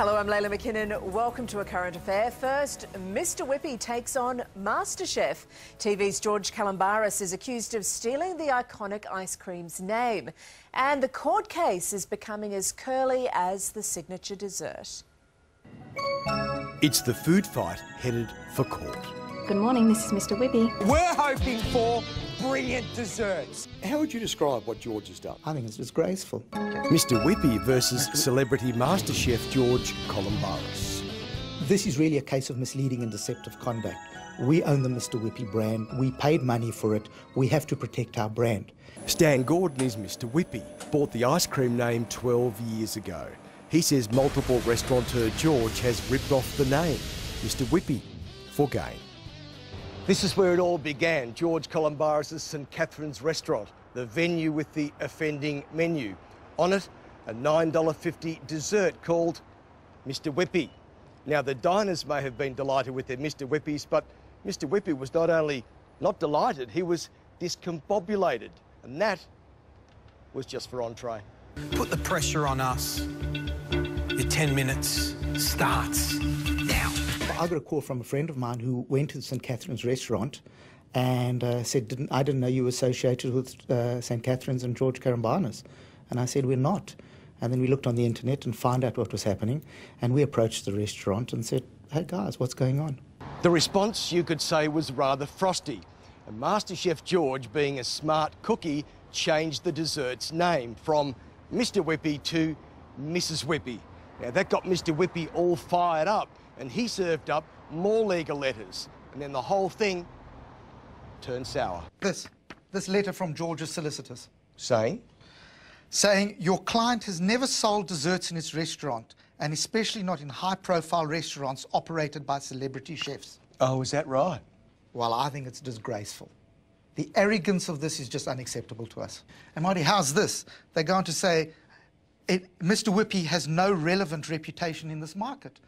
Hello, I'm Layla McKinnon. Welcome to A Current Affair. First, Mr Whippy takes on Masterchef. TV's George Calombaris is accused of stealing the iconic ice cream's name. And the court case is becoming as curly as the signature dessert. It's the food fight headed for court. Good morning, this is Mr Whippy. We're hoping for brilliant desserts. How would you describe what George has done? I think it's disgraceful. Mr Whippy versus celebrity Masterchef George Calombaris. This is really a case of misleading and deceptive conduct. We own the Mr Whippy brand. We paid money for it. We have to protect our brand. Stan Gordon is Mr Whippy. Bought the ice cream name 12 years ago. He says multiple restaurateur George has ripped off the name, Mr Whippy, for gain. This is where it all began, George Calombaris' St Catherine's restaurant, the venue with the offending menu. On it, a $9.50 dessert called Mr Whippy. Now, the diners may have been delighted with their Mr Whippys, but Mr Whippy was not only not delighted, he was discombobulated, and that was just for entree. Put the pressure on us. Your 10 minutes starts now. I got a call from a friend of mine who went to the St Catherine's restaurant and said, I didn't know you were associated with St Catherine's and George Calombaris. And I said, we're not. And then we looked on the internet and found out what was happening, and we approached the restaurant and said, hey guys, what's going on? The response, you could say, was rather frosty. And MasterChef George, being a smart cookie, changed the dessert's name from Mr Whippy to Mrs Whippy. Now, that got Mr Whippy all fired up, and he served up more legal letters. And then the whole thing turned sour. This letter from George's solicitors. Saying? Saying, your client has never sold desserts in his restaurant, and especially not in high-profile restaurants operated by celebrity chefs. Oh, is that right? Well, I think it's disgraceful. The arrogance of this is just unacceptable to us. And Marty, how's this? They're going to say, Mr Whippy has no relevant reputation in this market.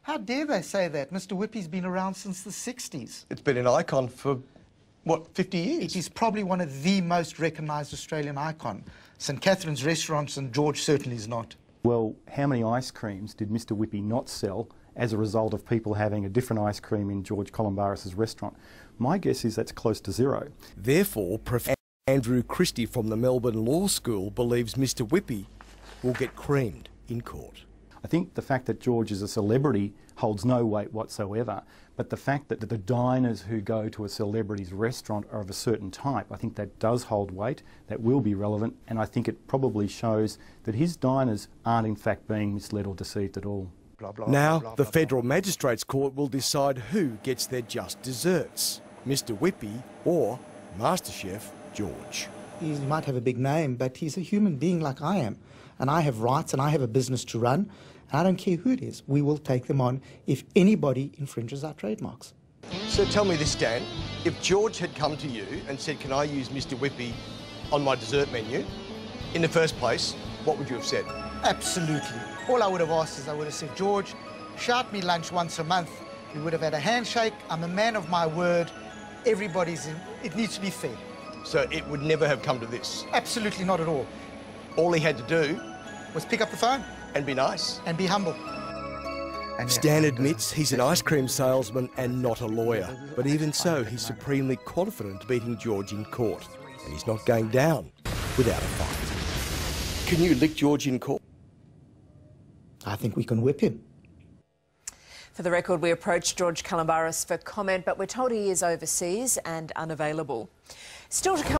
How dare they say that? Mr Whippy's been around since the 60s. It's been an icon for, what, 50 years? It is probably one of the most recognised Australian icon. St Catherine's restaurants, and George certainly is not. Well, how many ice creams did Mr Whippy not sell as a result of people having a different ice cream in George Calombaris' restaurant? My guess is that's close to zero. Therefore, Professor Andrew Christie from the Melbourne Law School believes Mr Whippy will get creamed in court. I think the fact that George is a celebrity holds no weight whatsoever, but the fact that the diners who go to a celebrity's restaurant are of a certain type, I think that does hold weight, that will be relevant, and I think it probably shows that his diners aren't in fact being misled or deceived at all. Now, the Federal Magistrates Court will decide who gets their just desserts, Mr Whippy or MasterChef George. He might have a big name, but he's a human being like I am. And I have rights and I have a business to run. And I don't care who it is. We will take them on if anybody infringes our trademarks. So tell me this, Stan. If George had come to you and said, can I use Mr Whippy on my dessert menu, in the first place, what would you have said? Absolutely. All I would have asked is I would have said, George, shout me lunch once a month. We would have had a handshake. I'm a man of my word. Everybody's in. It needs to be fair. So it would never have come to this? Absolutely not at all. All he had to do was pick up the phone. And be nice. And be humble. And Stan admits he's an ice cream salesman and not a lawyer. But even so, he's supremely confident beating George in court. And he's not going down without a fight. Can you lick George in court? I think we can whip him. For the record, we approached George Calombaris for comment, but we're told he is overseas and unavailable. Still to come.